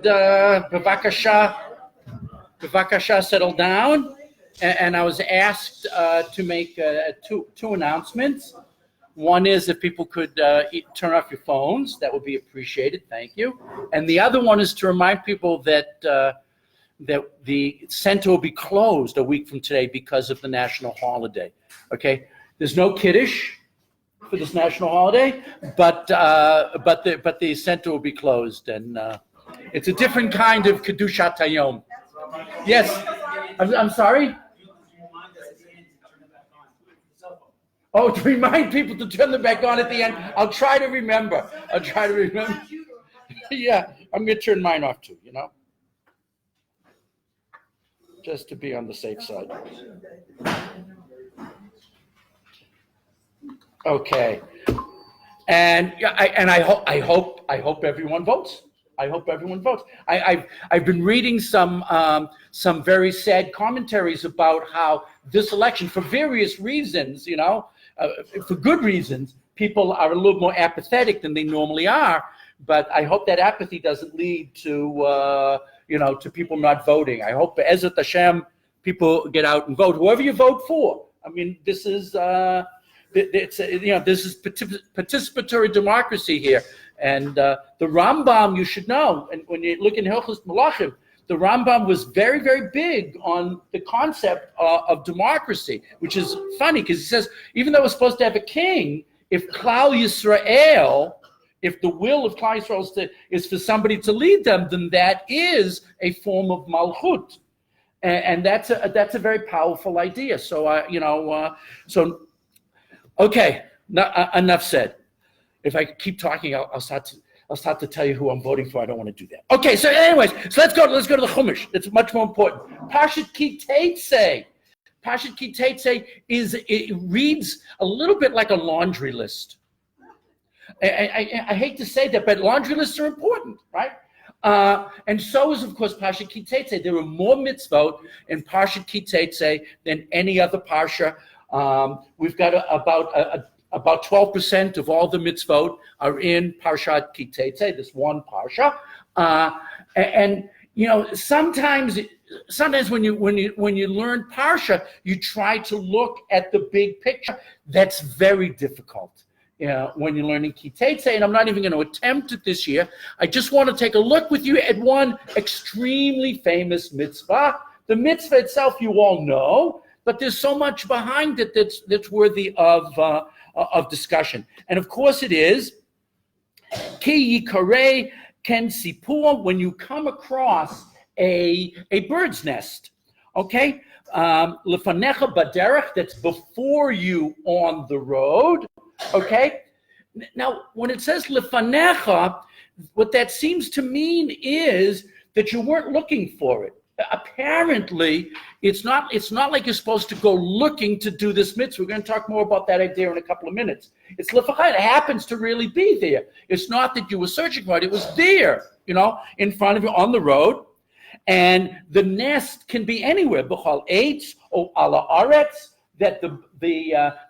Bevakasha, settle down. And I was asked to make two announcements. One is if people could turn off your phones, that would be appreciated. Thank you. And the other one is to remind people that the center will be closed a week from today because of the national holiday. Okay, there's no kiddush for this national holiday, but the center will be closed, and it's a different kind of kedushat hayom. Yes, I'm sorry. Oh, to remind people to turn them back on at the end. I'll try to remember. Yeah, I'm going to turn mine off too, just to be on the safe side. Okay. And I hope everyone votes. I've been reading some very sad commentaries about how this election, for various reasons, for good reasons, people are a little more apathetic than they normally are. But I hope that apathy doesn't lead to to people not voting. I hope Ezrat Hashem people get out and vote. Whoever you vote for. I mean, this is this is participatory democracy here. And the Rambam, you should know, and when you look in Hilchos Malachim, the Rambam was very, very big on the concept of democracy, which is funny because he says, even though we're supposed to have a king, if Klal Yisrael, if the will of Klal Yisrael is for somebody to lead them, then that is a form of malchut, and that's a very powerful idea. So okay, enough said. If I keep talking, I'll start to tell you who I'm voting for. I don't want to do that. Okay, so anyways, so let's go to the Chumash. It's much more important. Parshat Ki Tetze. Parshat Ki Tetze it reads a little bit like a laundry list. I hate to say that, but laundry lists are important, right? And so is, of course, Parshat Ki Tetze. There are more mitzvot in Parshat Ki Tetze than any other parsha. We've got about 12% of all the mitzvot are in Parshat Ki Tetze, this one parsha. And sometimes when you learn parsha, you try to look at the big picture. That's very difficult. When you're learning Ki Tetze, and I'm not even going to attempt it this year. I just want to take a look with you at one extremely famous mitzvah. The mitzvah itself you all know, but there's so much behind it that's worthy of discussion. And of course it is Ki Yikarei Ken Sipur, when you come across a bird's nest. Okay? Lefanecha Baderech, that's before you on the road. Okay? Now, when it says Lefanecha, what that seems to mean is that you weren't looking for it. Apparently, it's not like you're supposed to go looking to do this mitzvah. We're going to talk more about that idea in a couple of minutes. It's lefachai. It happens to really be there. It's not that you were searching for it. It was there, in front of you on the road. And the nest can be anywhere. B'chal eitz or ala aretz. That the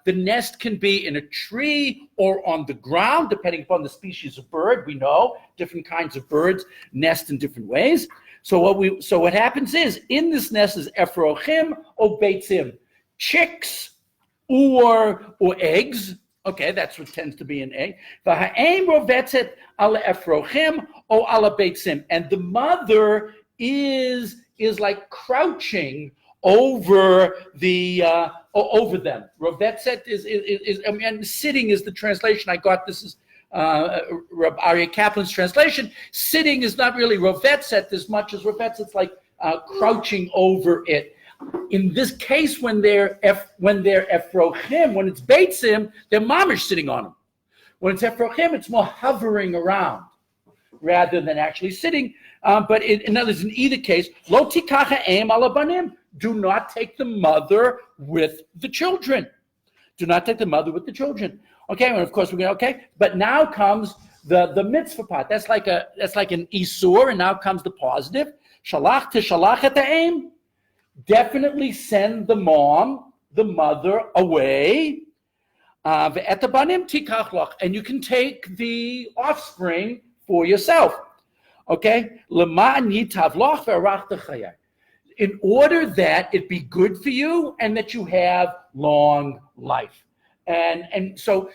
nest can be in a tree or on the ground, depending upon the species of bird. We know different kinds of birds nest in different ways. So what happens is, in this nest is efrochim or beitzim, chicks or eggs. Okay, that's what tends to be an egg. V'ha'em rovetzet ala efrochim or ala beitzim, and the mother is like crouching over over them. Rovetzet is sitting is the translation I got. This is Rabbi Aryeh Kaplan's translation. Sitting is not really rovetzet as much as rovetzet's like crouching over it. In this case, when they're efrochim, when it's beitzim, they're mamish sitting on them. When it's efrochim, it's more hovering around rather than actually sitting. But in other words, in either case, lo tikacha em ala banim. Do not take the mother with the children. Do not take the mother with the children. Okay, and of course we're going okay. But now comes the mitzvah part. That's like an isur, and now comes the positive. Shalach tishalach et ha'em. Definitely send the mother away. Ve'et habanim tikach lach, and you can take the offspring for yourself. Okay? L'ma'an yitav loch ve'arachta chayai. In order that it be good for you and that you have long life. And so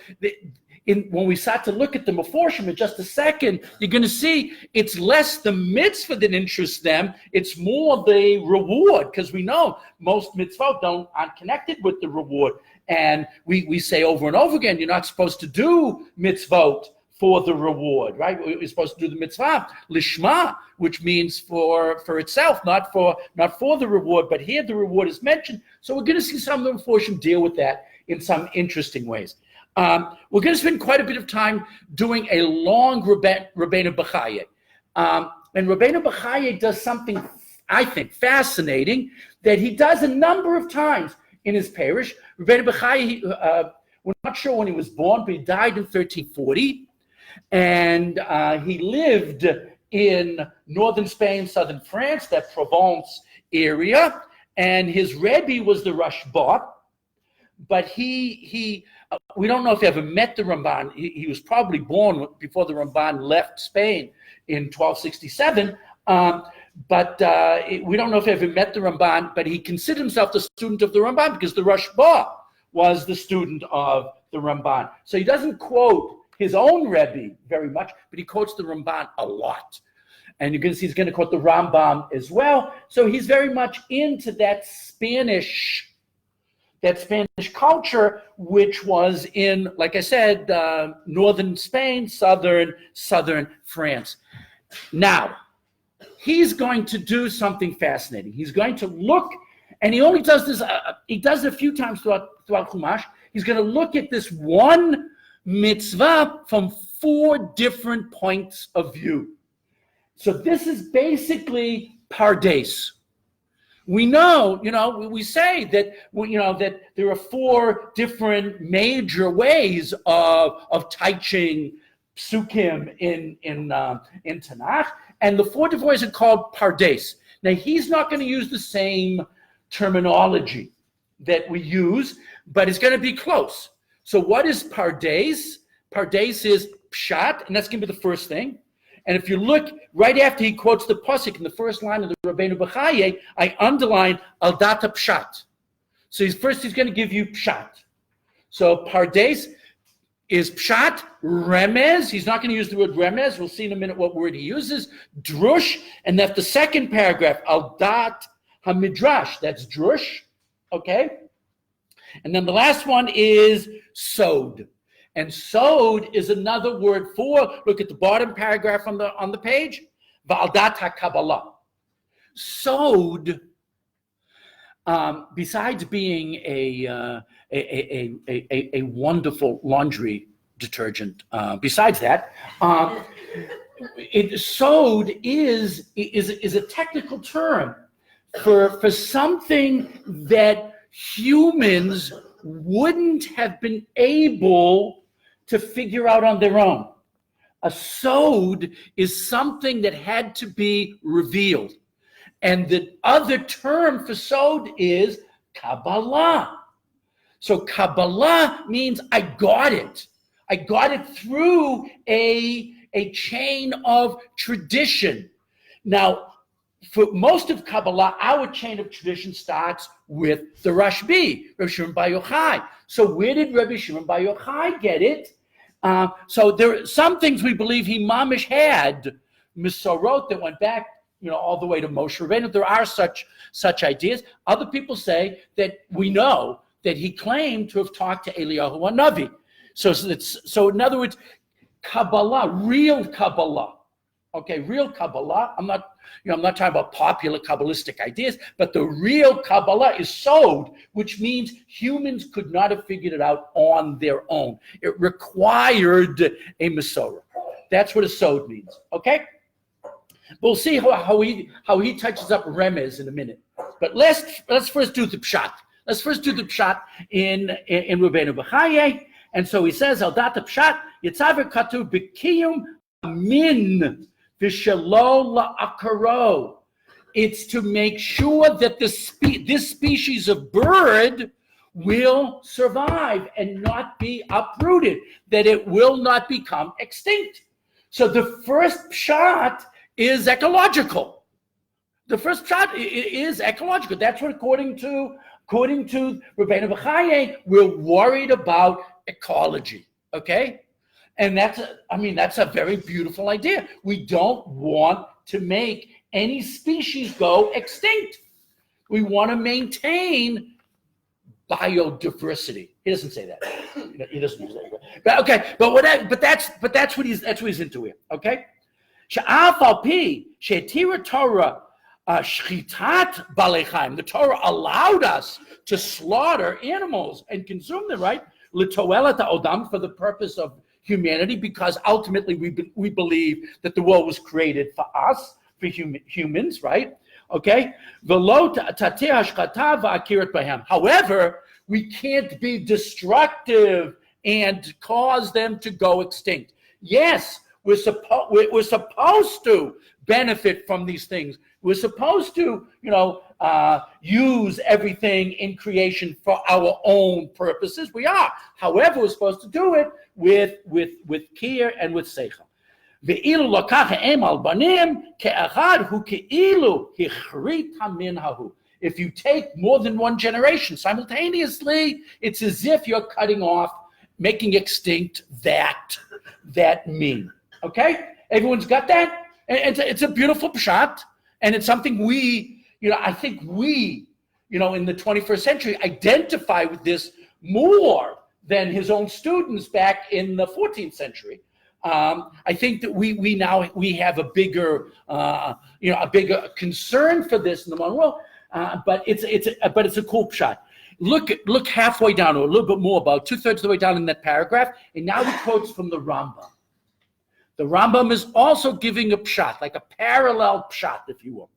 when we start to look at the Meforshim in just a second, you're going to see it's less the mitzvah that interests them, it's more the reward, because we know most mitzvot aren't connected with the reward. And we say over and over again, you're not supposed to do mitzvot for the reward, right? We're supposed to do the mitzvah lishma, which means for itself, not for the reward. But here the reward is mentioned, so we're going to see some of the Meforshim deal with that in some interesting ways. We're going to spend quite a bit of time doing a long Rabbeinu Bechaye. And Rabbeinu Bechaye does something, I think, fascinating that he does a number of times in his parish. Rabbeinu Bechaye, we're not sure when he was born, but he died in 1340. And he lived in northern Spain, southern France, that Provence area. And his Rabbi was the Rashba. But we don't know if he ever met the Ramban. He was probably born before the Ramban left Spain in 1267. But we don't know if he ever met the Ramban, but he considered himself the student of the Ramban because the Rashba was the student of the Ramban. So he doesn't quote his own Rebbe very much, but he quotes the Ramban a lot. And you're going to see he's going to quote the Rambam as well. So he's very much into that Spanish culture, which was in, like I said, northern Spain, southern France. Now, he's going to do something fascinating. He's going to look, and he only does this, he does it a few times throughout Chumash. He's going to look at this one mitzvah from 4 different points of view. So this is basically pardes. We know, we say that, that there are 4 different major ways of teaching psukim in Tanakh, and the 4 different ways are called pardes. Now, he's not going to use the same terminology that we use, but it's going to be close. So what is pardes? Pardes is pshat, and that's going to be the first thing. And if you look right after he quotes the pasuk in the first line of the Rabbeinu Bechaye, I underline al data pshat. So he's going to give you pshat. So pardes is pshat, remez. He's not going to use the word remez. We'll see in a minute what word he uses. Drush, and that's the second paragraph, al dat hamidrash. That's drush, okay? And then the last one is sod. And sod is another word for, look at the bottom paragraph on the page, Va'aldat HaKabbalah. Sod, besides being a wonderful laundry detergent, besides that, sod is a technical term for something that humans wouldn't have been able to figure out on their own. A sod is something that had to be revealed. And the other term for sod is Kabbalah. So Kabbalah means I got it. I got it through a chain of tradition. Now, for most of Kabbalah, our chain of tradition starts with the Rashbi, Rabbi Shimon Bar Yochai. So where did Rabbi Shimon Bar Yochai get it? So there are some things we believe he mamish had, misorot, that went back, all the way to Moshe Rabbeinu. There are such ideas. Other people say that we know that he claimed to have talked to Eliyahu HaNavi. So in other words, Kabbalah, real Kabbalah. Okay, real Kabbalah. I'm not talking about popular Kabbalistic ideas, but the real Kabbalah is sod, which means humans could not have figured it out on their own. It required a Masorah. That's what a sod means. Okay, we'll see how he touches up remez in a minute. But let's first do the pshat. Let's first do the pshat in Rabbeinu Bechaye. And so he says, al dat pshat yitzaver katu b'kiyum min. It's to make sure that this species of bird will survive and not be uprooted, that it will not become extinct. So the first pshat is ecological. The first pshat is ecological. That's what, according to Rabbeinu B'chaye, we're worried about ecology. Okay, and that's a very beautiful idea. We don't want to make any species go extinct. We want to maintain biodiversity. He doesn't say that. He doesn't use that. But okay, but that's what he's into here. Okay. The Torah allowed us to slaughter animals and consume them, right? For the purpose of humanity, because ultimately we believe that the world was created for us, for humans, right? Okay. However, we can't be destructive and cause them to go extinct. Yes, we're supposed to benefit from these things. We're supposed to, use everything in creation for our own purposes. We are. However, we're supposed to do it with care and with seichel. If you take more than one generation simultaneously, it's as if you're cutting off, making extinct that mean. Okay? Everyone's got that? And it's a beautiful pshat, and it's something I think we, in the 21st century, identify with this more than his own students back in the 14th century. I think that we now have a bigger concern for this in the modern world. But it's a cool pshat. Look halfway down, or a little bit more, about 2/3 of the way down in that paragraph, and now he quotes from the Rambam. The Rambam is also giving a pshat, like a parallel pshat, if you will.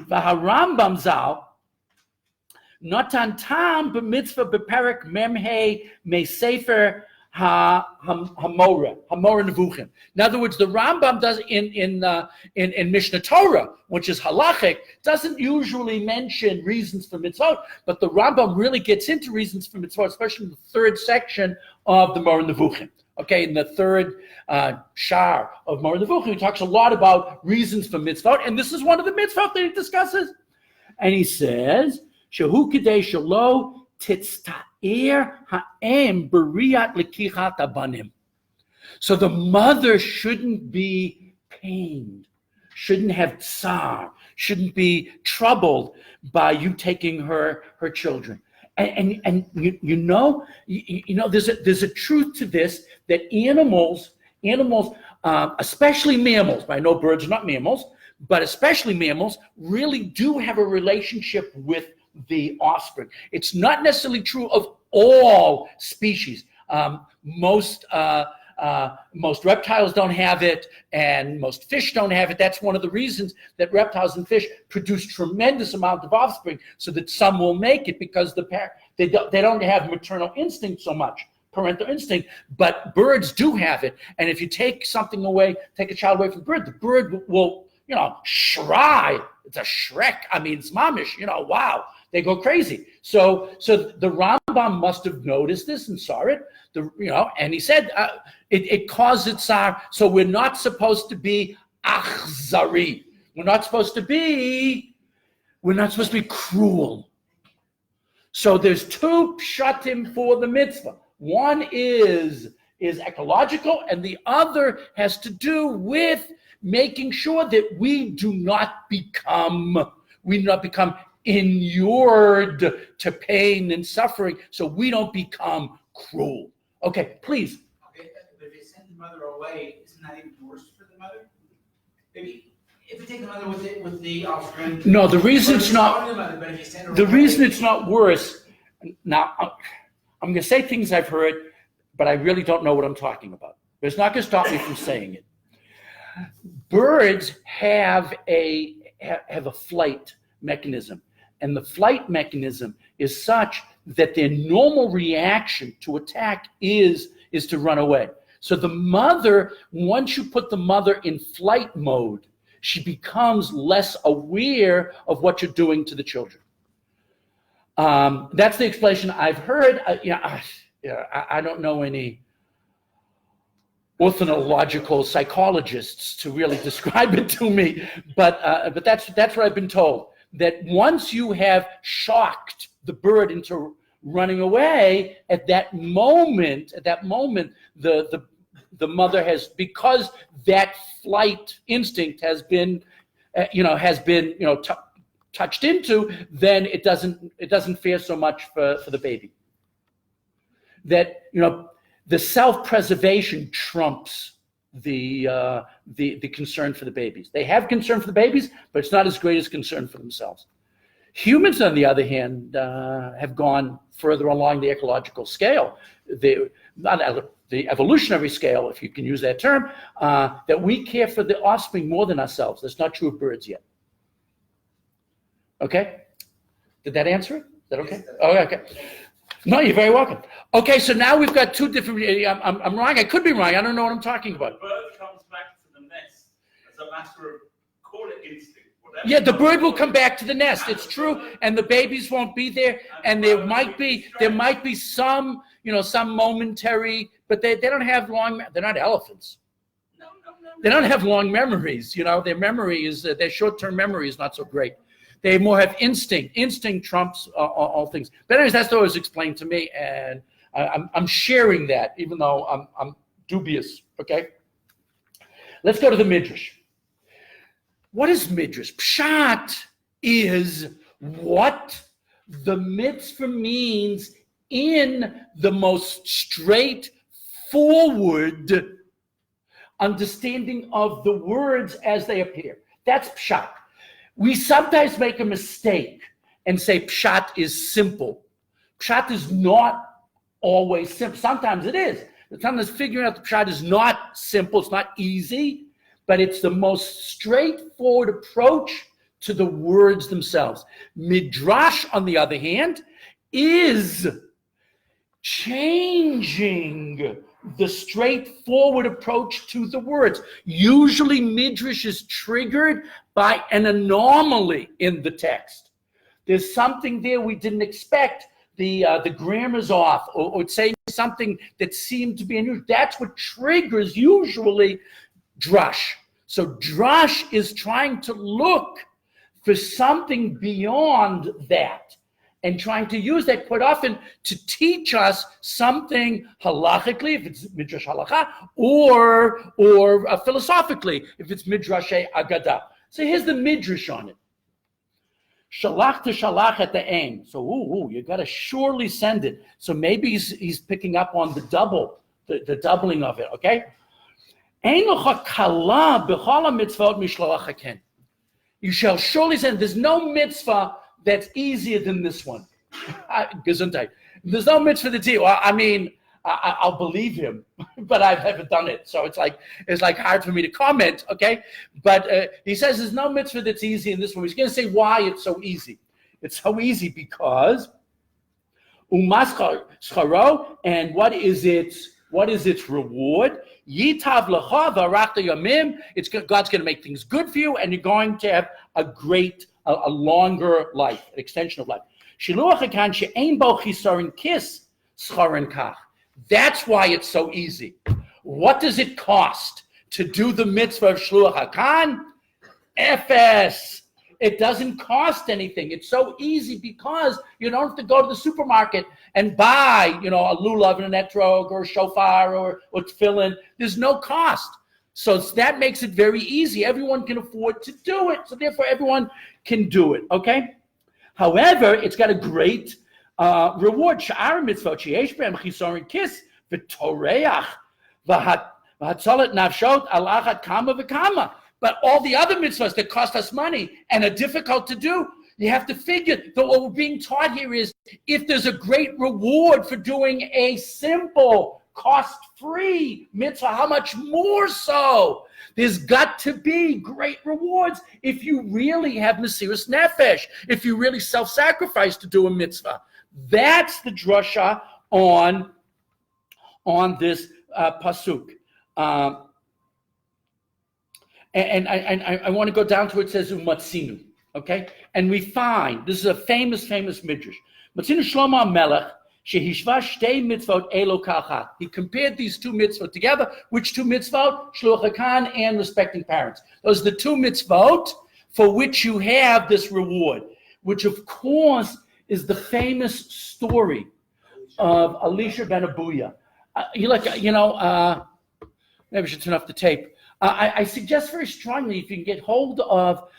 Rambam zal natan tam b'mitzvah b'perek memhei mesefer Hamora Nevuchim. In other words, the Rambam does in Mishnah Torah, which is halachic, doesn't usually mention reasons for mitzvot, but the Rambam really gets into reasons for mitzvot, especially in the third section of the Moreh Nevuchim. Okay, in the third shar of Moreh Nevuchim, he talks a lot about reasons for mitzvot, and this is one of the mitzvot that he discusses. And he says, Shehu Kedei Shalo Titzta'ir ha'em b'riyat lekichat abanim. So the mother shouldn't be pained, shouldn't have tsar, shouldn't be troubled by you taking her children. And there's a truth to this, that animals, especially mammals, I know birds are not mammals, but especially mammals, really do have a relationship with the offspring. It's not necessarily true of all species. Most reptiles don't have it, and most fish don't have it. That's one of the reasons that reptiles and fish produce tremendous amount of offspring, so that some will make it, because they don't have maternal instinct so much, parental instinct, but birds do have it. And if you take a child away from the bird will, shry. It's a shrek. It's mamish. Wow. They go crazy. So the Rambam must have noticed this and saw it. And he said it causes tsar. So we're not supposed to be achzari. We're not supposed to be cruel. So there's two pshatim for the mitzvah. One is ecological, and the other has to do with making sure that we do not become inured to pain and suffering, so we don't become cruel. Okay, please. Okay, but if they send the mother away, isn't that even worse for the mother? Maybe if we take the mother with the offspring. No, the reason it's not. Reason it's not worse. Now, I'm going to say things I've heard, but I really don't know what I'm talking about. But it's not going to stop me from saying it. Birds have a flight mechanism. And the flight mechanism is such that their normal reaction to attack is to run away. So the mother, once you put the mother in flight mode, she becomes less aware of what you're doing to the children. That's the explanation I've heard. I don't know any. ornithological psychologists to really describe it to me, but that's what I've been told. That once you have shocked the bird into running away, at that moment, the mother has, because that flight instinct has been, touched into, then it doesn't fear so much for the baby. That the self-preservation trumps the concern for the babies. They have concern for the babies, but it's not as great as concern for themselves. Humans, on the other hand, have gone further along the ecological scale, the evolutionary scale, if you can use that term, that we care for the offspring more than ourselves. That's not true of birds yet. Okay? Did that answer it? Is that okay? Oh, okay. No, you're very welcome. Okay, so now we've got two different. I'm wrong. I could be wrong. I don't know what I'm talking about. The bird comes back to the nest as a matter of, call it instinct. Whatever. Yeah, the bird will come back to the nest. It's true, and the babies won't be there, and there might be some some momentary, but they don't have long. They're not elephants. No. They don't have long memories. Their memory is their short-term memory is not so great. They more have instinct. Instinct trumps all things. But anyways, that's what was explained to me, and I'm sharing that, even though I'm dubious. Okay. Let's go to the midrash. What is midrash? Pshat is what the mitzvah means in the most straightforward understanding of the words as they appear. That's pshat. We sometimes make a mistake and say pshat is simple. Pshat is not always simple. Sometimes it is. Sometimes figuring out the pshat is not simple. It's not easy, but it's the most straightforward approach to the words themselves. Midrash, on the other hand, is changing the straightforward approach to the words. Usually midrash is triggered by an anomaly in the text. There's something there we didn't expect. The grammar's off, or it's saying something that seemed to be unusual. That's what triggers usually drush. So drush is trying to look for something beyond that, and trying to use that quite often to teach us something halachically, if it's midrash halacha, or philosophically, if it's midrash agadah. So here's the midrash on it. Shalach to shalach at the aim. So you got to surely send it. So maybe he's picking up on the double, the doubling of it. Okay. You shall surely send. There's no mitzvah that's easier than this one. Gesundheit. There's no mitzvah that's easier. Well, I mean, I'll believe him, but I've never done it. So it's like hard for me to comment, okay? But he says there's no mitzvah that's easy in this one. He's going to say why it's so easy. It's so easy because umas scharo, and what is its reward? Yitav lecha v'arachta yamim. God's going to make things good for you, and you're going to have a longer life, an extension of life. Shiluach hakan she'ein bo chisaron kis scharon kach. That's why it's so easy. What does it cost to do the mitzvah of Shluach HaKan? Efes. It doesn't cost anything. It's so easy because you don't have to go to the supermarket and buy, a lulav and an etrog or a shofar or tefillin. There's no cost. So that makes it very easy. Everyone can afford to do it. So therefore, everyone can do it, okay? However, it's got a great reward. Sha'ar mitzvot sheyesh be'em chisaron kis v'toreach v'hatzalat nafshot al achat kama v'kama. But all the other mitzvahs that cost us money and are difficult to do, you have to figure that what we're being taught here is if there's a great reward for doing a simple, cost-free mitzvah, how much more so? There's got to be great rewards if you really have Mesiras Nefesh, if you really self-sacrifice to do a mitzvah. That's the drasha on this pasuk. And I want to go down to where it says umatzinu, okay? And we find, this is a famous midrash. Matzinu Shlomo HaMelech, Shehishva shtei mitzvot elo kachat. He compared these two mitzvot together. Which two mitzvot? Shluach hakan and respecting parents. Those are the two mitzvot for which you have this reward, which of course is the famous story of Elisha ben Abuya. Maybe we should turn off the tape. I suggest very strongly if you can get hold of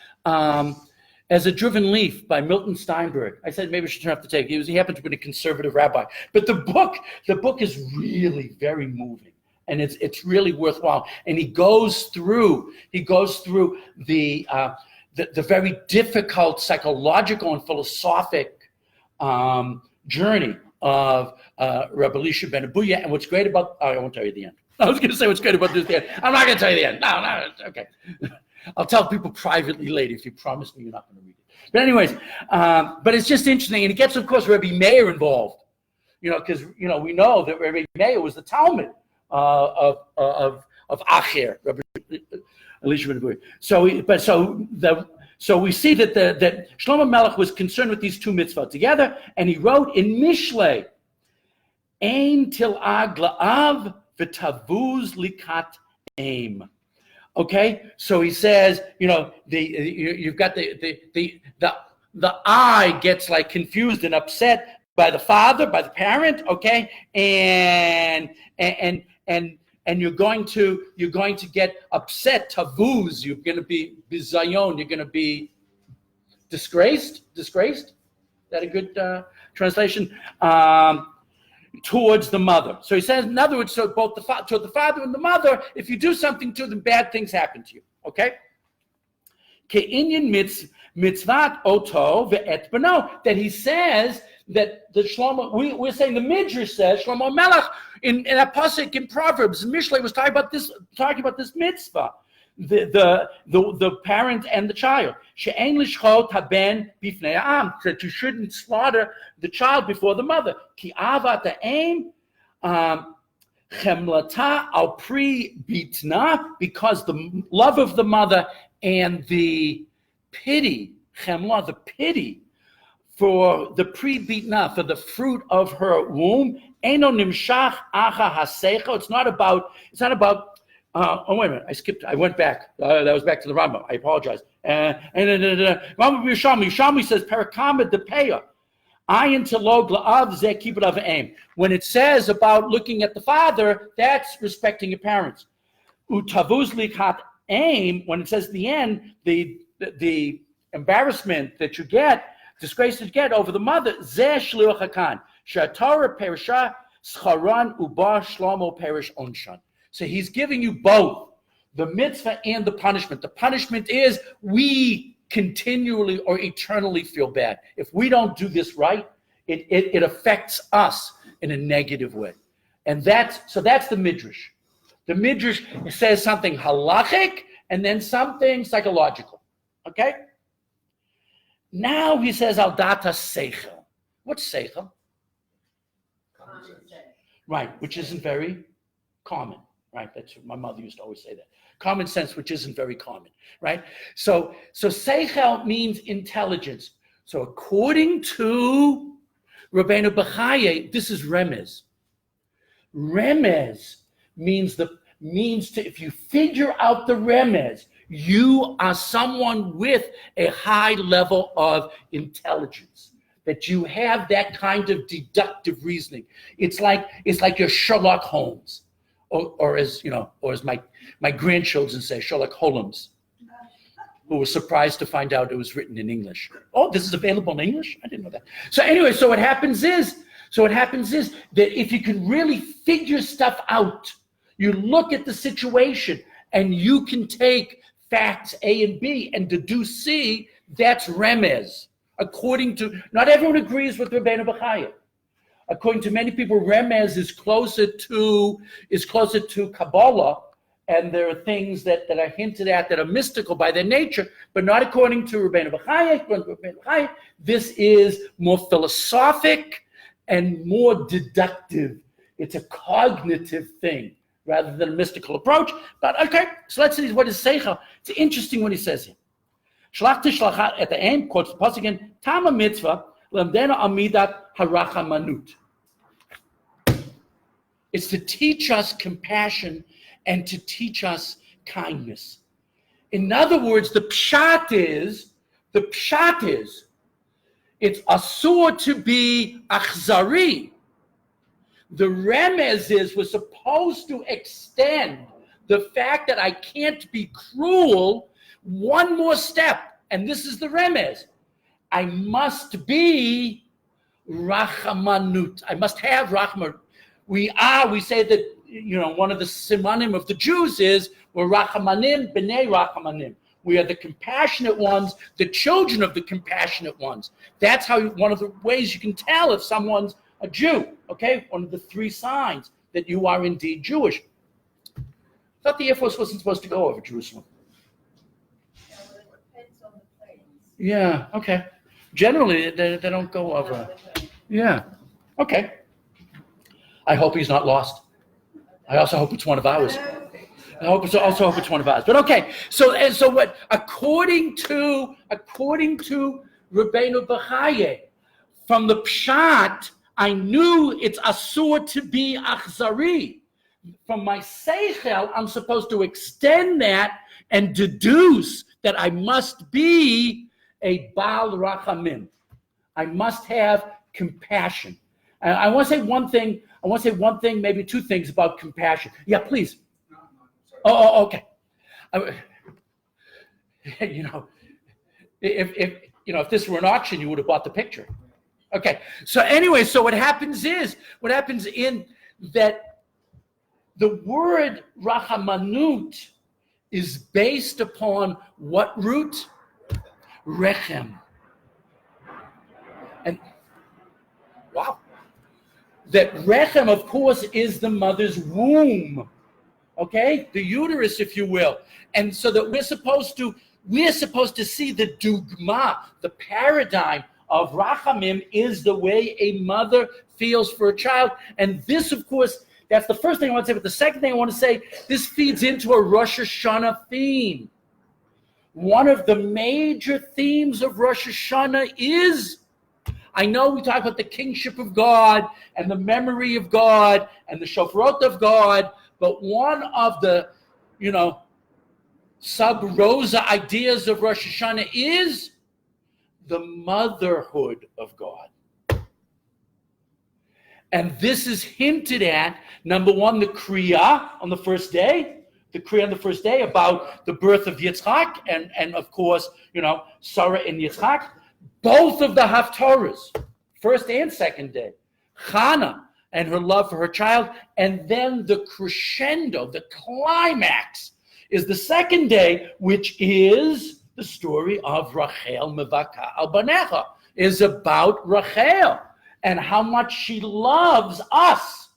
As a Driven Leaf by Milton Steinberg. I said maybe we should turn off the tape. He happened to be a conservative rabbi. But the book is really very moving. And it's really worthwhile. And he goes through the very difficult psychological and philosophic journey of Rabbi Elisha ben Abuya. And what's great about, I won't tell you the end. I was going to say what's great about this at the end. I'm not going to tell you the end. No, it's okay. I'll tell people privately later if you promise me you're not going to read it. But anyways, but it's just interesting. And it gets, of course, Rabbi Meir involved. Because, we know that Rabbi Meir was the Talmud of Acher, Rabbi Elisha ben Abuya. So we see that Shlomo Melech was concerned with these two mitzvot together, and he wrote in Mishlei, Ein til'ag la'av v'tavuz likat aim. Okay, so he says, you've got the eye gets like confused and upset by the father, by the parent. Okay, and you're going to get upset. Tavuz, you're going to be bizayon. You're going to be disgraced. Is that a good translation? Towards the mother. So he says, in other words, so both toward the father and the mother, if you do something to them, bad things happen to you. Okay? Ke'inyan mitzvat oto ve'et bano. That he says that the Shlomo, we're saying the Midrash says, Shlomo Melech, in a pasuk in Proverbs, Mishlei was talking about this mitzvah. The parent and the child. She'ein lishchot haben bifnei ha'am, that you shouldn't slaughter the child before the mother. Ki avat ha'em chemlata al pri bitna, because the love of the mother and the pity, chemla, the pity for the pri bitna, for the fruit of her womb, eno nimshach acha hasecha. It's not about. Oh, wait a minute. I went back. That was back to the Rambam. I apologize. Rambam Yerushalmi says, Parakama depeya. Ayin telog la'av zeh kibbut av aim. When it says about looking at the father, that's respecting your parents. Utavuz likat aim, when it says at the end, the embarrassment that you get, disgrace that you get over the mother, zeh shliach hakan. Shatara perisha scharan uba shlomo perish onshan. So he's giving you both the mitzvah and the punishment. The punishment is we continually or eternally feel bad. If we don't do this right, it affects us in a negative way. And that's the Midrash. The Midrash says something halachic and then something psychological. Okay? Now he says al data seichel. What's seichel? Right, which isn't very common. Right, that's what my mother used to always say that. Common sense, which isn't very common, right? So seichel means intelligence. So according to Rabbeinu Bechaye, this is remez. Remez means if you figure out the remez, you are someone with a high level of intelligence. That you have that kind of deductive reasoning. It's like you're Sherlock Holmes. Or as my grandchildren say, Sherlock Holmes, who were surprised to find out it was written in English. Oh, this is available in English? I didn't know that. So anyway, so what happens is that if you can really figure stuff out, you look at the situation and you can take facts A and B and deduce C, that's remez. According to, not everyone agrees with Rabbeinu Bechaye. According to many people, remez is closer to Kabbalah, and there are things that are hinted at that are mystical by their nature, but not according to Rabbeinu Bechaye. This is more philosophic and more deductive. It's a cognitive thing rather than a mystical approach. But okay, so let's see what is seichel. It's interesting what he says here. Shlachti shlachat at the end, quotes the pasuk again, Tama mitzvah lemdena amidat harachamanut. It's to teach us compassion and to teach us kindness. In other words, the pshat is, it's asur to be achzari. The remez is we're supposed to extend the fact that I can't be cruel one more step. And this is the remez. I must be rachamanut. I must have rachman. We say that, one of the simanim of the Jews is we're rachamanim, b'nei rachamanim. We are the compassionate ones, the children of the compassionate ones. That's how one of the ways you can tell if someone's a Jew, okay? One of the three signs that you are indeed Jewish. I thought the Air Force wasn't supposed to go over Jerusalem. Yeah, okay. Generally, they don't go over. Yeah, okay. I hope he's not lost. I also hope it's one of ours. I hope it's one of ours. But okay, so what? According to Rabbeinu Bechaye, from the pshat, I knew it's asur to be achzari. From my seichel, I'm supposed to extend that and deduce that I must be a Baal Rachamim. I must have compassion. And I want to say one thing, maybe two things about compassion. Yeah, please. No, sorry. Oh, okay. If this were an auction, you would have bought the picture. Okay. So anyway, what happens in that the word rachamanut is based upon what root? Rechem. And wow. That rechem, of course, is the mother's womb. Okay? The uterus, if you will. And so that we're supposed to see the dugma, the paradigm of rachamim is the way a mother feels for a child. And this, of course, that's the first thing I want to say. But the second thing I want to say, this feeds into a Rosh Hashanah theme. One of the major themes of Rosh Hashanah is, I know we talk about the kingship of God and the memory of God and the shofarot of God, but one of the, sub-rosa ideas of Rosh Hashanah is the motherhood of God. And this is hinted at, number one, the Kriya on the first day, about the birth of Yitzchak, and of course, Sarah and Yitzchak, both of the Haftarahs, first and second day, Chana and her love for her child, and then the crescendo, the climax, is the second day, which is the story of Rachel Mevaka al Banecha, is about Rachel and how much she loves us.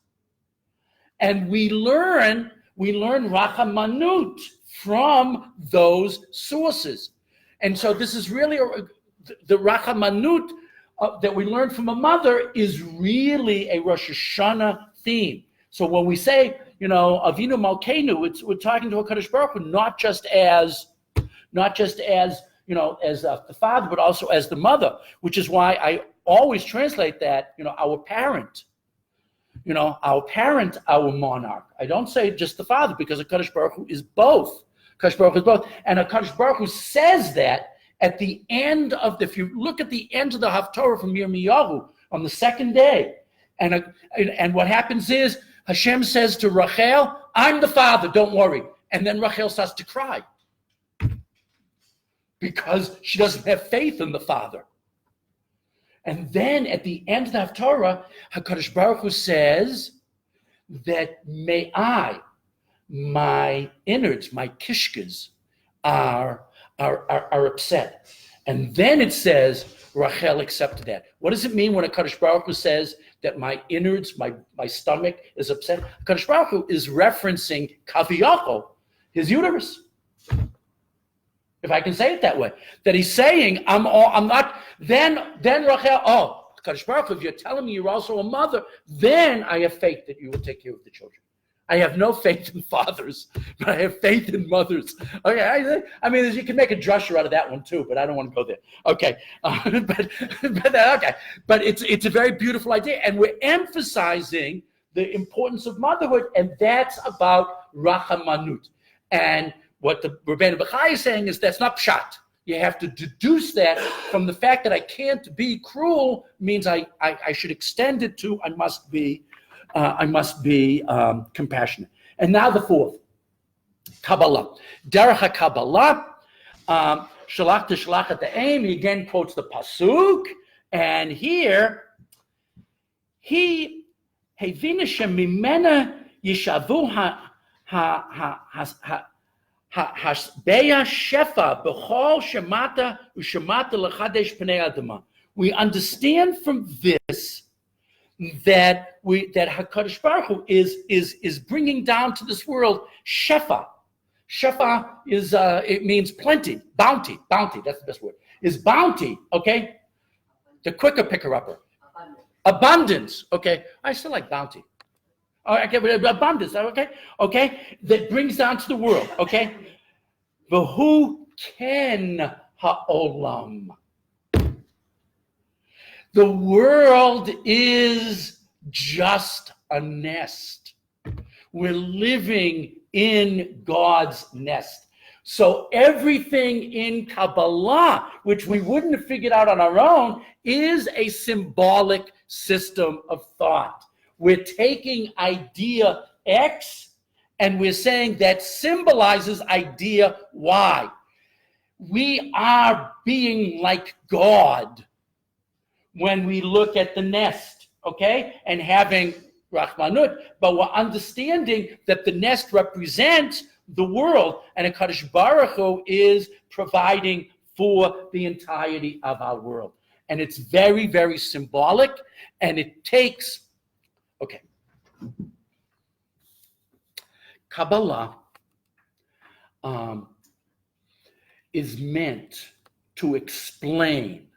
And we learn Rachamanut from those sources. And so this is really the Rachamanut that we learn from a mother is really a Rosh Hashanah theme. So when we say, Avinu Malkeinu, we're talking to HaKadosh Baruch Hu, not just as the father, but also as the mother, which is why I always translate that, our parent. Our monarch. I don't say just the father, because HaKadosh Baruch Hu is both. HaKadosh Baruch Hu is both. And HaKadosh Baruch Hu says that at the end of if you look at the end of the Haftarah from Yirmiyahu on the second day, and what happens is Hashem says to Rachel, I'm the father, don't worry. And then Rachel starts to cry because she doesn't have faith in the father. And then at the end of the Haftarah, HaKadosh Baruch Hu says that my innards, my kishkas, are upset. And then it says, Rachel accepted that. What does it mean when HaKadosh Baruch Hu says that my innards, my stomach is upset? HaKadosh Baruch Hu is referencing Kaviyachol, his uterus. If I can say it that way. That he's saying, I'm not, then Rachel, HaKadosh Baruch Hu, if you're telling me you're also a mother, then I have faith that you will take care of the children. I have no faith in fathers, but I have faith in mothers. Okay, I mean, you can make a drusher out of that one too, but I don't want to go there. Okay, but it's a very beautiful idea, and we're emphasizing the importance of motherhood, and that's about rachamanut. And what the Rabbi Bachai is saying is that's not pshat. You have to deduce that from the fact that I can't be cruel means I should extend it to I must be compassionate. And now the fourth, Kabbalah. Derech HaKabbalah, Shalach to Shalach at the aim. He again quotes the pasuk, and here he Hevina shemimena yishavu Hasbeya shefa b'chol shemata u'shemata lechadesh pnei adama. We understand from this that Hakadosh Baruch Hu is bringing down to this world shefa. Shefa is it means plenty, bounty. That's the best word. Is bounty, okay? The quicker picker upper. Abundance, okay? I still like bounty. Okay, but abundance, okay? That brings down to the world, okay? V'hu ken ha'olam. The world is just a nest. We're living in God's nest. So everything in Kabbalah, which we wouldn't have figured out on our own, is a symbolic system of thought. We're taking idea X and we're saying that symbolizes idea Y. We are being like God when we look at the nest, okay? And having Rahmanut, but we're understanding that the nest represents the world, and HaKadosh Baruch Hu is providing for the entirety of our world. And it's very, very symbolic, and it takes, okay. Kabbalah is meant to explain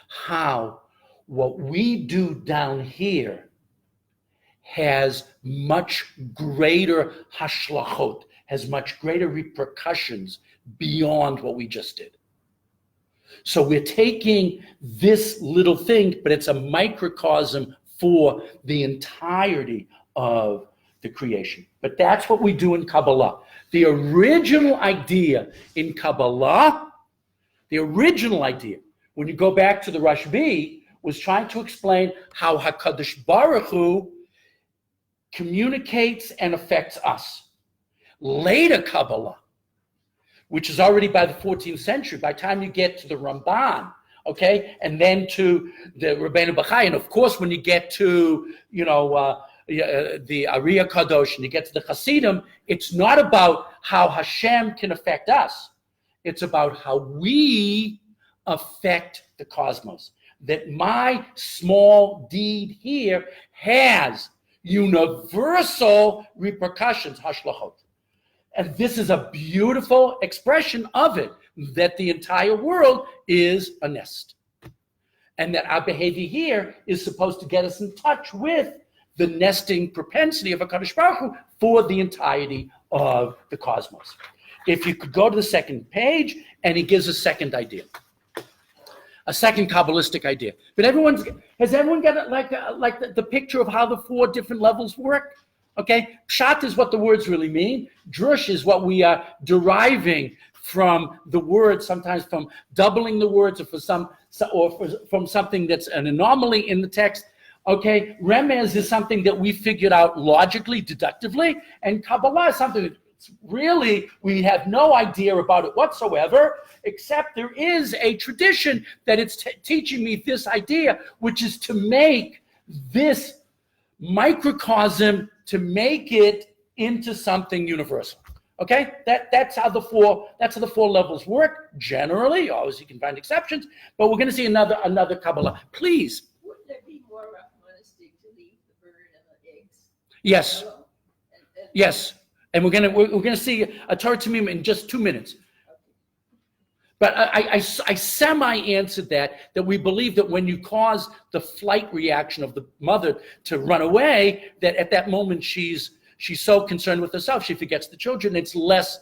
how what we do down here has much greater hashlachot, has much greater repercussions beyond what we just did. So we're taking this little thing, but it's a microcosm for the entirety of the creation. But that's what we do in Kabbalah. The original idea in Kabbalah, when you go back to the Rabbi, was trying to explain how HaKadosh Baruch Hu communicates and affects us. Later Kabbalah, which is already by the 14th century, by the time you get to the Ramban, okay, and then to the Rabbeinu Bachai, and of course when you get to, the Ariya Kadosh, and you get to the Hasidim, it's not about how Hashem can affect us. It's about how we affect the cosmos. That my small deed here has universal repercussions, hashlachot. And this is a beautiful expression of it, that the entire world is a nest. And that our behavior here is supposed to get us in touch with the nesting propensity of HaKadosh Baruch Hu for the entirety of the cosmos. If you could go to the second page, and he gives a second idea. A second Kabbalistic idea. But has everyone got the picture of how the four different levels work? Okay, Pshat is what the words really mean. Drush is what we are deriving from the words, sometimes from doubling the words, or from something that's an anomaly in the text. Okay, Remez is something that we figured out logically, deductively, and Kabbalah is something that really we have no idea about it whatsoever, except there is a tradition that it's teaching me this idea, which is to make this microcosm, to make it into something universal. Okay, that's how the four levels work generally. Always you can find exceptions, but we're going to see another Kabbalah. Please. Wouldn't it be more Rahmanistic to leave the bird and the eggs? Yes. Yes. And we're gonna see a Torah Tamim in just 2 minutes. But I semi-answered that we believe that when you cause the flight reaction of the mother to run away, that at that moment she's so concerned with herself she forgets the children. It's less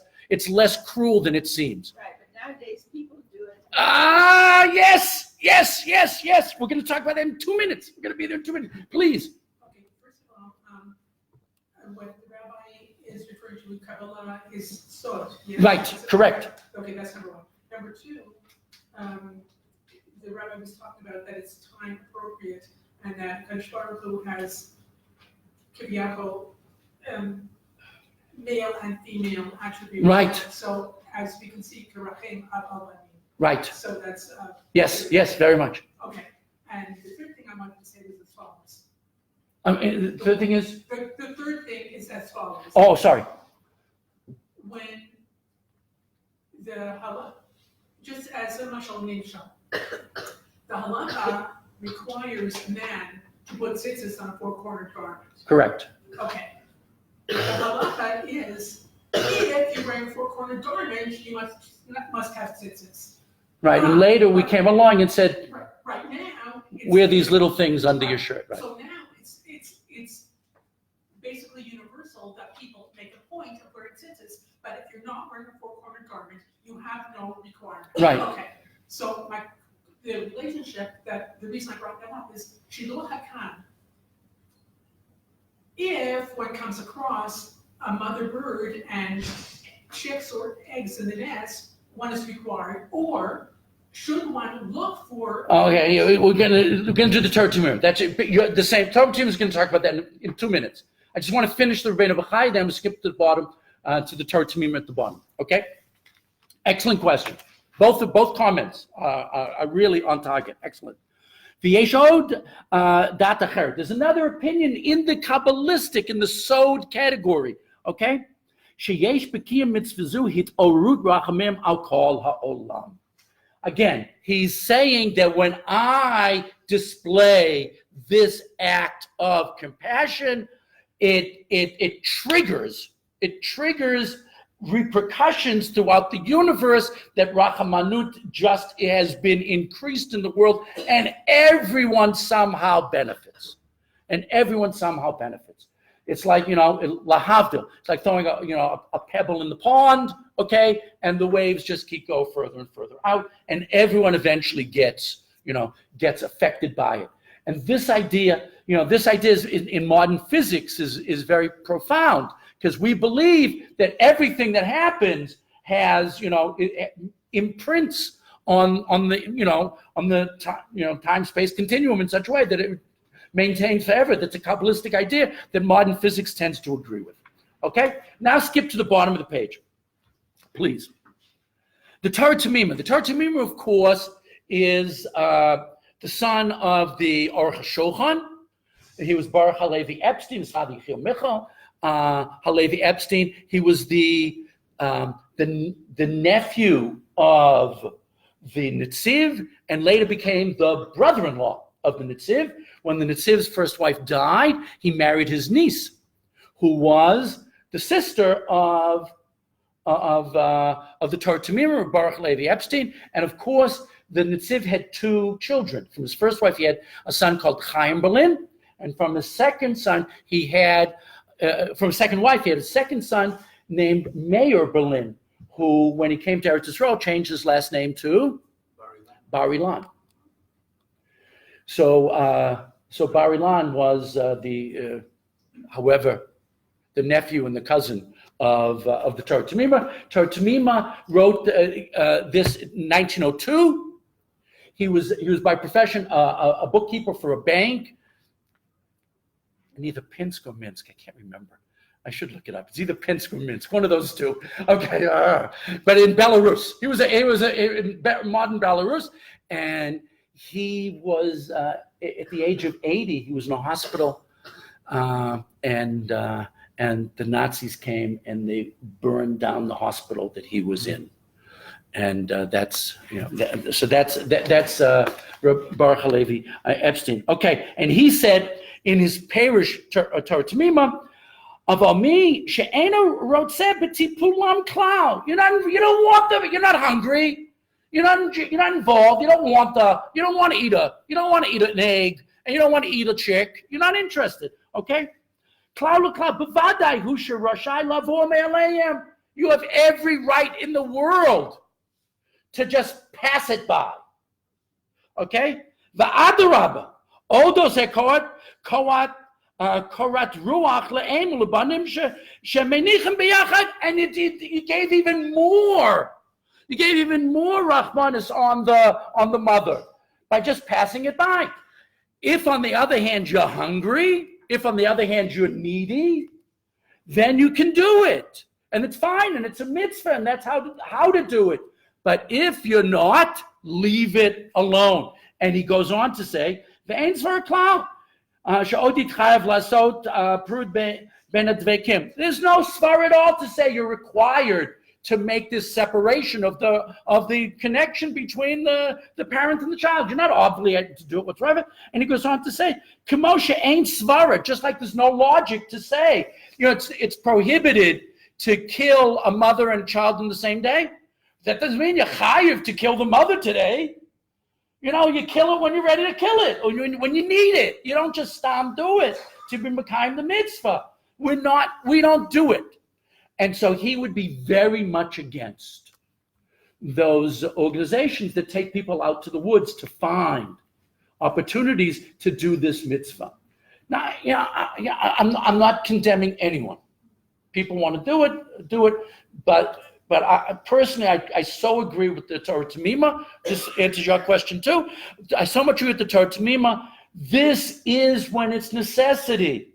cruel than it seems. Right, but nowadays people do it. Yes. We're going to talk about that in 2 minutes. We're going to be there in 2 minutes. Please. Okay, first of what the rabbi is referring to in Kabbalah is sod. Yes? Right, correct. Okay, that's number one. Number two, the rabbi was talking about that it's time appropriate and that Kadosh Baruch Hu has kiviyachol, male and female attributes. Right. So as we can see, karachem al. Right. So that's Yes, very much. Okay. And the third thing I wanted to say was as follows. The third thing is? The third thing is as follows. Oh, sorry. When the halakha, just as a mashal nimshal, the halakha requires a man to put tzitzis on a four-cornered garment. Correct. Okay. The halakha is, if you're wearing a four-cornered garment, you must have tzitzis. Right, and later we came along and said, Right now, wear these little things under your shirt, right? So now it's basically universal that people make a point of wearing tzitzis, but if you're not wearing a four-cornered garment, you have no requirement. Right. Okay. So the relationship the reason I brought that up is Shiloh Hakan. If one comes across a mother bird and chicks or eggs in the nest, one is required, or should one look for? Okay, we're gonna do the Torah Tumim. That's it. But the same Torah Tumim is going to talk about that in 2 minutes. I just want to finish the Rabbeinu B'chai, then we'll skip to the bottom to the Torah Tumim at the bottom. Okay, excellent question. Both comments are really on target. Excellent. There's another opinion in the Kabbalistic, in the Sod category. Okay. Again, he's saying that when I display this act of compassion, it triggers repercussions throughout the universe, that Rachamanut just has been increased in the world, and everyone somehow benefits. It's like, lahavdil. It's like throwing a pebble in the pond, okay? And the waves just keep going further and further out, and everyone eventually gets affected by it. And this idea is in modern physics is very profound, because we believe that everything that happens has, it imprints on the time-space continuum in such a way that it maintained forever. That's a Kabbalistic idea that modern physics tends to agree with. Okay? Now skip to the bottom of the page, please. The Torah Tamima. The Torah Tamima, of course, is the son of the Aruch HaShulchan. He was Baruch Halevi Epstein, his father Yechiel Michal Halevi Epstein. He was the nephew of the Netziv, and later became the brother-in-law of the Netziv. When the Netziv's first wife died, he married his niece, who was the sister of the Torah Tamima, Baruch Levi Epstein. And of course, the Netziv had two children. From his first wife, he had a son called Chaim Berlin, and from his second son, from his second wife, he had a second son named Meir Berlin, who, when he came to Eretz Yisrael, changed his last name to Bar-Ilan. So Bar-Ilan was however, the nephew and the cousin of the Torah Tamima. Torah Tamima wrote this in 1902. He was by profession a bookkeeper for a bank. And either Pinsk or Minsk, I can't remember. I should look it up. It's either Pinsk or Minsk, one of those two. Okay, but in Belarus, he was in modern Belarus, and he was at the age of 80. He was in a hospital, and the Nazis came and they burned down the hospital that he was in, and that's Baruch Halevi Epstein. Okay, and he said in his parish Torah Tamima, Avami she'ena rotzeh b'tipulam klal. You don't want them. You're not hungry. You're not involved. You don't want to eat an egg, and you don't want to eat a chick. You're not interested. Okay. You have every right in the world to just pass it by. Okay? The Adarabba, Odos Ekot, Koat, korat ruach le'em lebanim shemenichim biyachad, and you gave even more. You gave even more rachmanis on the mother by just passing it by. If on the other hand you're hungry, if on the other hand you're needy, then you can do it, and it's fine, and it's a mitzvah, and that's how to do it. But if you're not, leave it alone. And he goes on to say, "Ve'ein zvar klal she'odit chayav lasot prud ben advekim." There's no svar at all to say you're required to make this separation of the connection between the parent and the child. You're not obligated to do it whatsoever. And he goes on to say, "K'moshe ain't svara," just like there's no logic to say, it's prohibited to kill a mother and child in the same day. That doesn't mean you're chayiv to kill the mother today. You kill it when you're ready to kill it, or when you need it. You don't just do it to be mekayim the mitzvah. We don't do it. And so he would be very much against those organizations that take people out to the woods to find opportunities to do this mitzvah. Now, I'm not condemning anyone. People want to do it, but I personally, I so agree with the Torah Tamima. This answers your question too. I so much agree with the Torah Tamima. This is when it's necessity.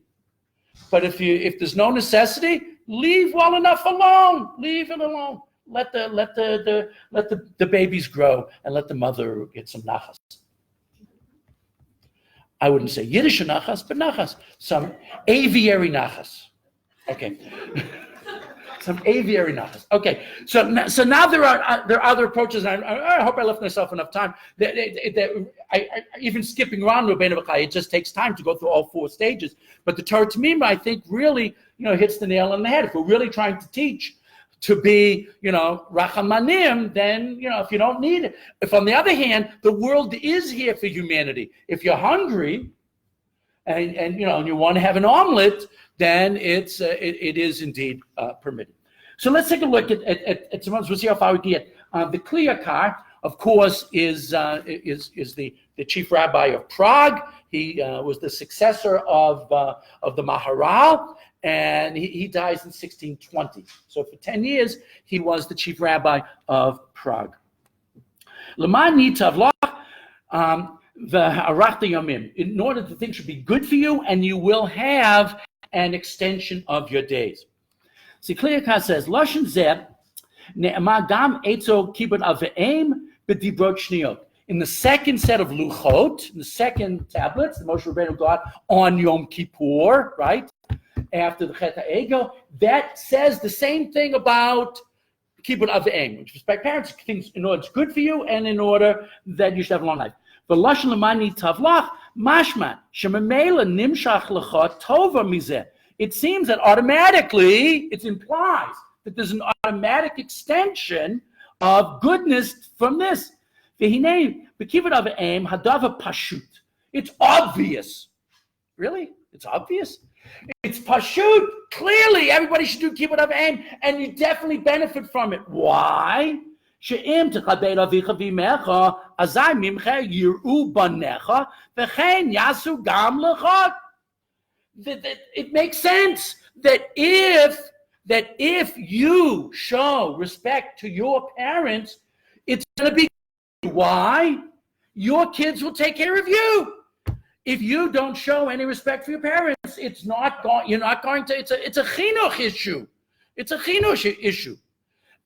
But if there's no necessity, leave well enough alone. Leave it alone. Let the babies grow and let the mother get some nachas. I wouldn't say Yiddish nachas, but nachas, some aviary nachas. Okay. Some aviary nachas. Okay, so now there are other approaches, and I hope I left myself enough time. Even skipping around Rabbeinu B'chai, it just takes time to go through all four stages. But the Torah Tamima, I think, really hits the nail on the head. If we're really trying to teach to be rachamanim, then if you don't need it. If on the other hand, the world is here for humanity. If you're hungry and you want to have an omelet, then it is indeed permitted. So let's take a look at some ones. We'll see how far we get. The Kliyakar, of course, is the chief rabbi of Prague. He was the successor of the Maharal, and he dies in 1620. So for 10 years, he was the chief rabbi of Prague. L'man yitavlach, the arachta yomim, in order that things should be good for you, and you will have an extension of your days. See, Kliyakar says, Lashon zeh ne'emar gam etzo kibbut aveim b'dibrot shniyot. In the second set of luchot, in the second tablets, the Moshe Rabbeinu got on Yom Kippur, right, after the Chet HaEgel, that says the same thing about kibbut aveim, which respect parents, things in order it's good for you and in order that you should have a long life. But Lashon l'mani tavlach, mashma shememela nimshach lecha tova mizeh. It seems that automatically it implies that there's an automatic extension of goodness from this. V'hinei b'kibbut aveim hadava pashut. It's obvious. Really? It's obvious? It's pashut. Clearly, everybody should do kibbut aveim, and you definitely benefit from it. Why? She'im techabed avicha v'imecha azay mimcha yiru banecha v'chein yasu gam lecha. It makes sense that if you show respect to your parents, it's going to be why your kids will take care of you. If you don't show any respect for your parents, it's not going. You're not going to. It's a chinuch issue. It's a chinuch issue,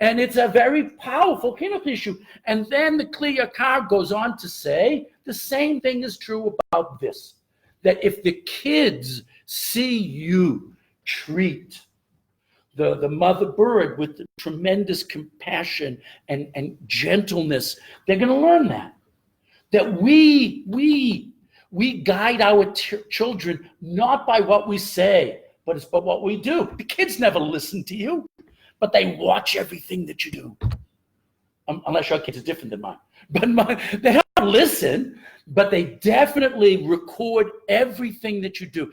and it's a very powerful chinuch issue. And then the Kliyakar goes on to say the same thing is true about this. That if the kids see you treat the mother bird with tremendous compassion and gentleness, they're going to learn that we guide our children not by what we say, but it's by what we do. The kids never listen to you, but they watch everything that you do. Unless your kids are different than mine. But they don't listen, but they definitely record everything that you do.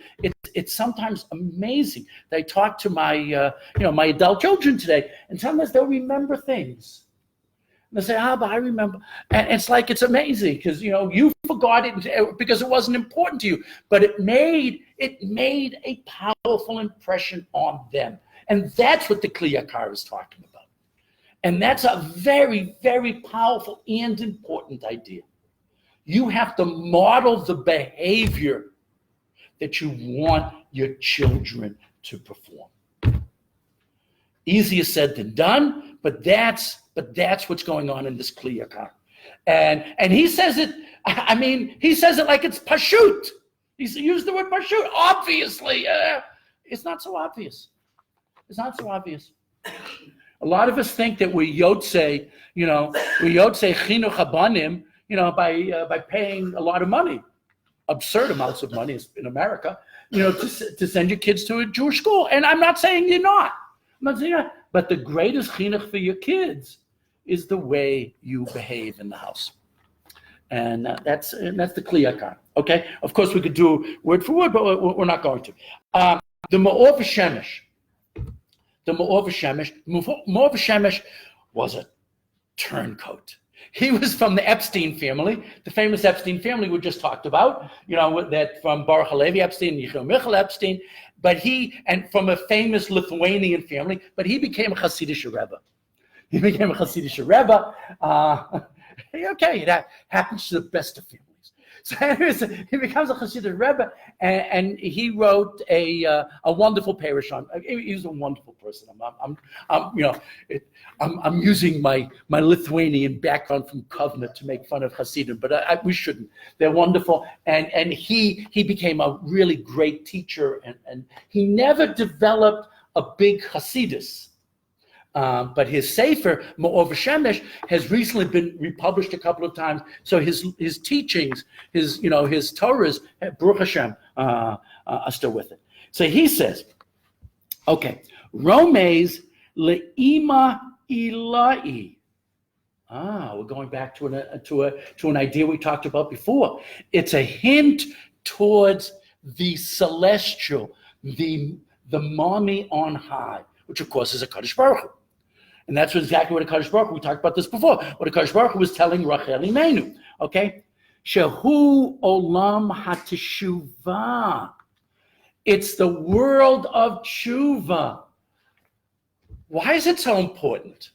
It's sometimes amazing. They talk to my my adult children today, and sometimes they'll remember things And they say, but I remember. And it's like, it's amazing because, you forgot it because it wasn't important to you. But it made a powerful impression on them. And that's what the Kli Yakar is talking about. And that's a very, very powerful and important idea. You have to model the behavior that you want your children to perform. Easier said than done, but that's what's going on in this Kli Yakar. And he says it, he says it like it's pashut. He's used the word pashut. Obviously, it's not so obvious. It's not so obvious. A lot of us think that we yotzei chinuch habanim, by paying a lot of money, absurd amounts of money in America, to send your kids to a Jewish school. And I'm not saying you're not. But the greatest chinuch for your kids is the way you behave in the house. And that's the Kli Yakar. Okay? Of course, we could do word for word, but we're not going to. The Ma'or V'Shemesh. The Ma'or V'Shemesh was a turncoat. He was from the Epstein family, the famous Epstein family we just talked about, that from Baruch Halevi Epstein, Yechiel Michal Epstein, and from a famous Lithuanian family, but he became a Hasidic Rebbe. Okay, that happens to the best of families. So anyways, he becomes a Hasidic Rebbe, and he wrote a wonderful parsha. He's a wonderful person. I'm using my Lithuanian background from Kovna to make fun of Hasidim, but we shouldn't. They're wonderful, and he became a really great teacher, and he never developed a big Hasidus. But his Sefer, Ma'or V'Shemesh, has recently been republished a couple of times. So his teachings, his Torahs, Baruch Hashem, are still with it. So he says, okay, Romes le'ima ilai. We're going back to an idea we talked about before. It's a hint towards the celestial, the mommy on high, which of course is a Kadosh Baruch Hu. And that's exactly what a Kadosh Baruch Hu, we talked about this before, what a Kadosh Baruch Hu was telling Rachel Imenu, okay? Shehu olam hateshuvah. It's the world of tshuva. Why is it so important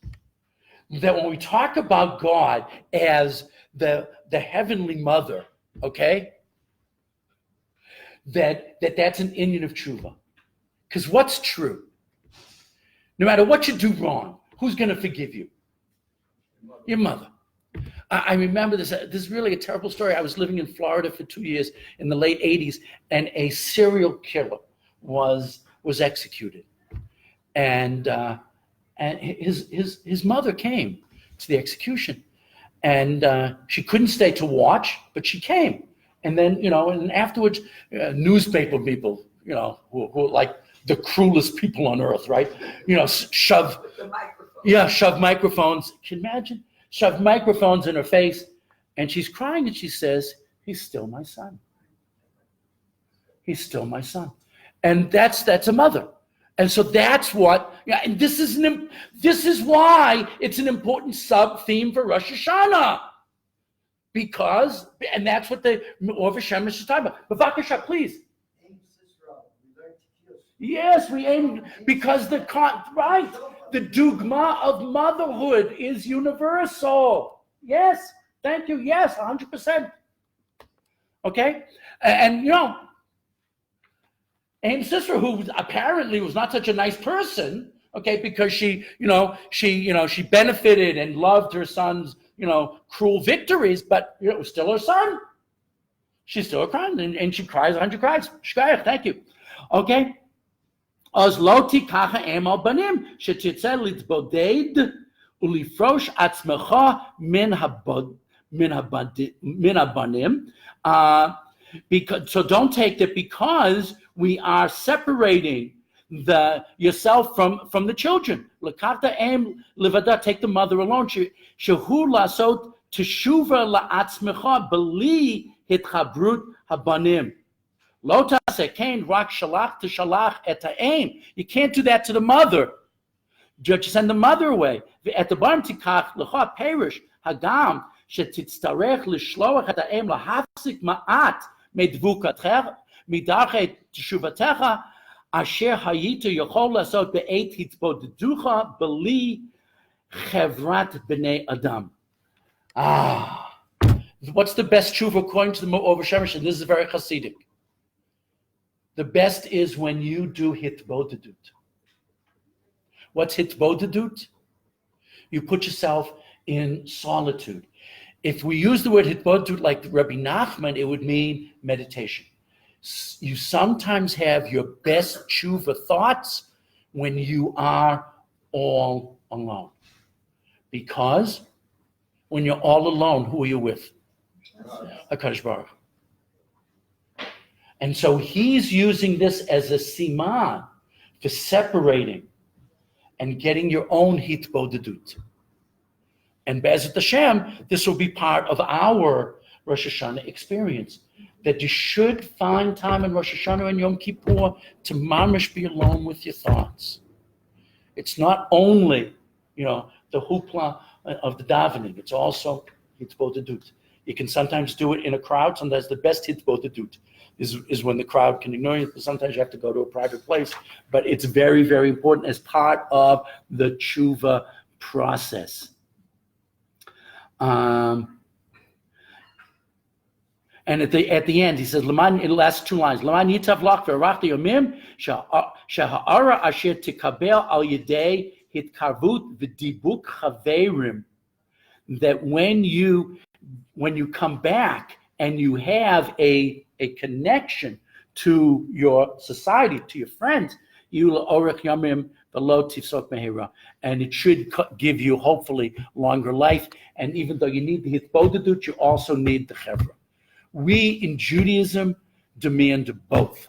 that when we talk about God as the heavenly mother, okay, that's an Indian of tshuva? Because what's true? No matter what you do wrong, who's going to forgive you? Your mother. I remember this. This is really a terrible story. I was living in Florida for 2 years in the late 80s, and a serial killer was executed. And his mother came to the execution. And she couldn't stay to watch, but she came. And then, and afterwards, newspaper people, who like the cruelest people on earth, right? Shove microphones. Can you imagine? Shove microphones in her face, and she's crying, and she says, "He's still my son. He's still my son." And that's a mother. And so that's what. Yeah, and this is why it's an important sub theme for Rosh Hashanah, and that's what the Ma'or V'Shemesh is talking about. But Bavakasha, please. Yes, we aim because the dogma of motherhood is universal. Yes, thank you. Yes, 100%. Okay, and Aim's sister, who apparently was not such a nice person, okay, because she benefited and loved her son's cruel victories, but it was still her son. She's still crying, and she cries 100 cries. Shkayach, thank you. Okay. אז לא תיקח האם על בנים, שתצא להתבודד ולפרוש עצמך מן הבנים. So don't take that, because we are separating yourself from the children. לקחת האם לבדה, take the mother alone. שהוא לעשות תשובה לעצמך בלי התחברות הבנים. You can't do that to the mother. Just send the mother away. At the bottom, tikach lecha perish hagam shetitzarech lishloach et ha'em lahafsik ma'at medvukatecha midarche teshuvatecha asher hayita yochol lasot be'et hitbodeducha beli chevrat b'nei adam. What's the best tshuva according to the Over Shemesh? And this is very Hasidic. The best is when you do hitbodedut. What's hitbodedut? You put yourself in solitude. If we use the word hitbodedut like Rabbi Nachman, it would mean meditation. You sometimes have your best tshuva thoughts when you are all alone. Because when you're all alone, who are you with? HaKadosh Baruch. And so he's using this as a siman for separating and getting your own hitbodedut. And Be'ezrat Hashem, this will be part of our Rosh Hashanah experience. That you should find time in Rosh Hashanah and Yom Kippur to mamish be alone with your thoughts. It's not only, the hoopla of the davening. It's also hitbodedut. You can sometimes do it in a crowd. Sometimes the best hitbodedut is when the crowd can ignore you. Sometimes you have to go to a private place. But it's very, very important as part of the tshuva process. And at the end, he says, "Leman." In the last two lines, "Leman yitav lach ve'arachti yomim sheha'ara asher tikabel al yedei hitkarvut v'dibuk chaverim." That when you come back and you have a connection to your society, to your friends, you orech yomim v'lo tifsok mehera, and it should give you hopefully longer life. And even though you need the hitbodedut, you also need the chevra. We in Judaism demand both.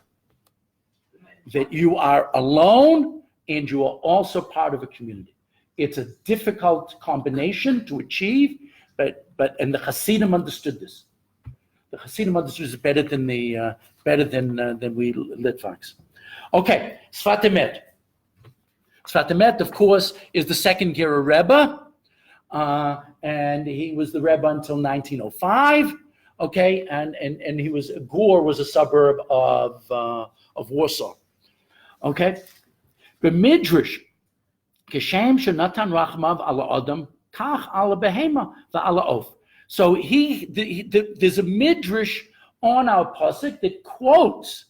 That you are alone and you are also part of a community. It's a difficult combination to achieve, and the Hasidim understood this. The Hasidim understood this better than we Litvaks. Okay, Sfat Emet. Sfat Emet, of course, is the second Ger Rebbe, and he was the Rebbe until 1905. Okay, and Gur was a suburb of Warsaw. Okay, the Midrash, Keshem shenatan rachmav ala adam kach ala behema va'ala of. So there's a Midrash on our pasuk that quotes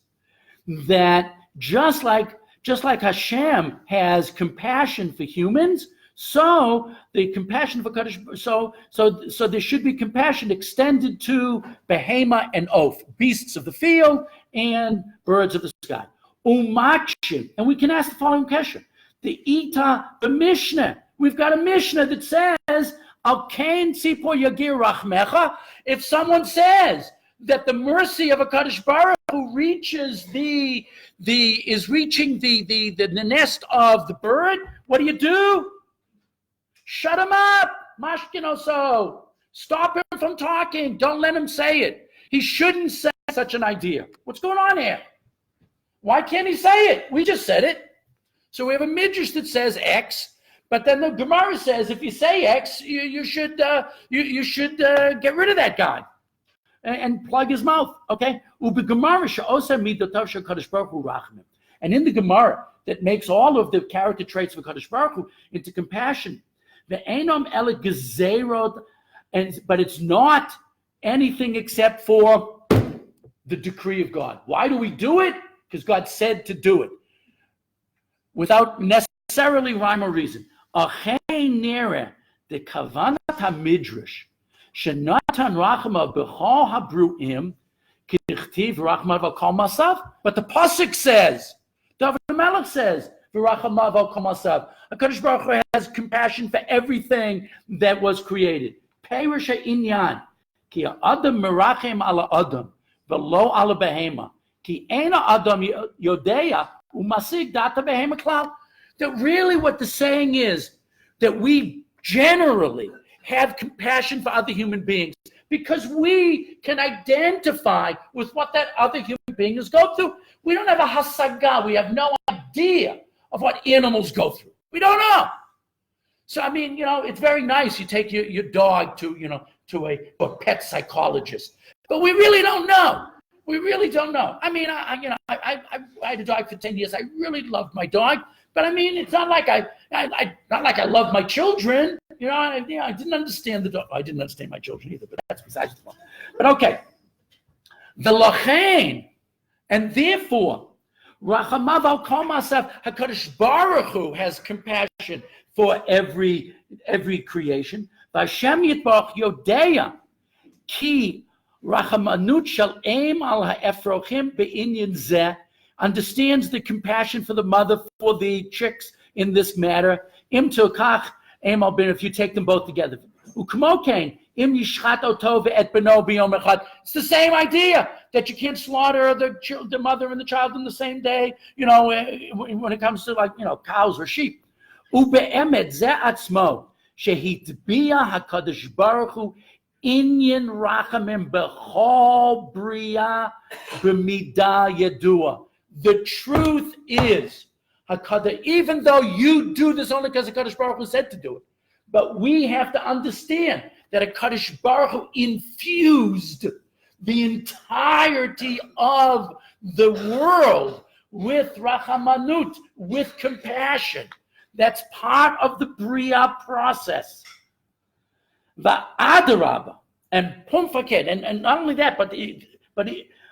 that just like Hashem has compassion for humans, so the compassion for Kadosh, so there should be compassion extended to behema and oaf, beasts of the field and birds of the sky. Umachim, and we can ask the following question: the Mishnah. We've got a Mishnah that says, "Al kain tzipor yagir rachmecha." If someone says that the mercy of a Kadosh Baruch Hu reaches the nest of the bird, what do? Shut him up, mashkinoso. Stop him from talking. Don't let him say it. He shouldn't say such an idea. What's going on here? Why can't he say it? We just said it. So we have a midrash that says X, but then the Gemara says if you say X, you should get rid of that guy and plug his mouth. Okay. And in the Gemara that makes all of the character traits of Kadosh Baruch Hu into compassion. But it's not anything except for the decree of God. Why do we do it? Because God said to do it, without necessarily rhyme or reason. The kavanat hamidrash shenatan rachma b'chol habruim k'nichtiv rachma v'kol masav. But the pasuk says, David Melech says, v'rachma v'kol masav. HaKadosh Baruch Hu has compassion for everything that was created. Perish ha'inyan ki adam merachem ala adam v'lo ala behema ki ena adam yodeya umasig data behema klal. That really what the saying is that we generally have compassion for other human beings because we can identify with what that other human being is going through. We don't have a hasaga. We have no idea of what animals go through. We don't know. So, I mean, it's very nice. You take your dog to a pet psychologist, but we really don't know. We really don't know. I mean, I had a dog for 10 years. I really loved my dog, but I mean, it's not like I love my children. I didn't understand the dog. I didn't understand my children either, but that's besides the point. But okay, the lachain, and therefore, Rachamav al kol ma'asav, HaKadosh Baruch Hu has compassion for every creation. V'Hashem Yitbarach Yodeya ki Rachamanut shel em al ha'efrochim be'inyan zeh, understands the compassion for the mother for the chicks in this matter. Im tokach em al bin, if you take them both together. Ukmokein im yishchat oto ve'et beno b'yom echad. It's the same idea that you can't slaughter the mother and the child in the same day. When it comes to cows or sheep. Ube'emet zeh atzmo shehitbiya HaKadosh Baruch Hu inyan rachamim b'chol bria b'midah yedua. The truth is, even though you do this only because HaKadosh Baruch Hu said to do it, but we have to understand that HaKadosh Baruch Hu infused the entirety of the world with rachamanut, with compassion. That's part of the Bria process. Va'adarabah, and pumfaket, and not only that, but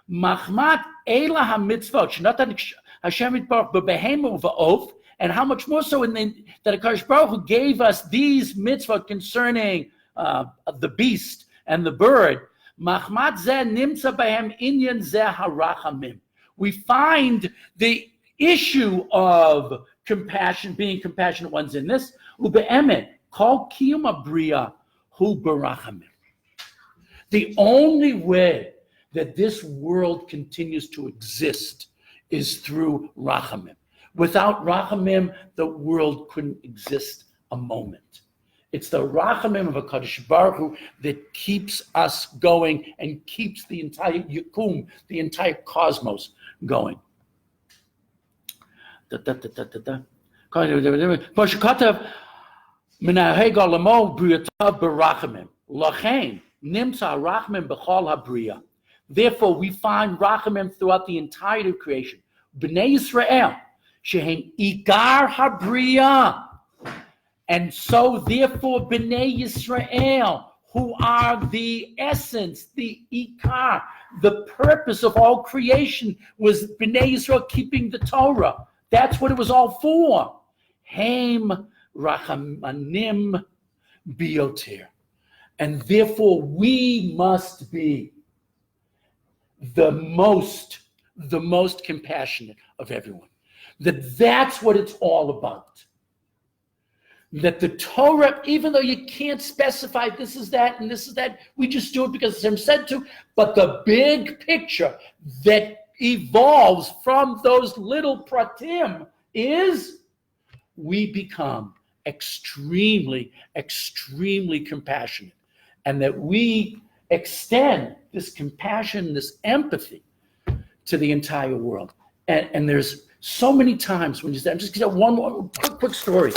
machmat eila hamitzvot, shenatan Hashem yitbarach b'behema uva'of, and how much more so that HaKadosh Baruch Hu gave us these mitzvot concerning the beast and the bird. Machmat zeh nimtza behem inyan zeh harachamim. We find the issue of compassion, being compassionate ones in this. Ube'emet kol kiyum bria hu barachamim. The only way that this world continues to exist is through rachamim. Without rachamim, the world couldn't exist a moment. It's the rachamim of HaKadosh Baruch Hu that keeps us going and keeps the entire yukum, the entire cosmos going. Therefore, we find rachamim throughout the entirety of creation. B'nai Yisrael, shehem ikar habriya. And so, therefore, B'nai Yisrael, who are the essence, the ikar, the purpose of all creation, was B'nai Yisrael keeping the Torah. That's what it was all for. Haim rachamanim biotir. And therefore, we must be the most compassionate of everyone. That's what it's all about. That the Torah, even though you can't specify this is that and this is that, we just do it because it's said to, but the big picture that evolves from those little pratim is we become extremely, extremely compassionate, and that we extend this compassion, this empathy to the entire world. And there's so many times when you say, I'm just going to one more quick story.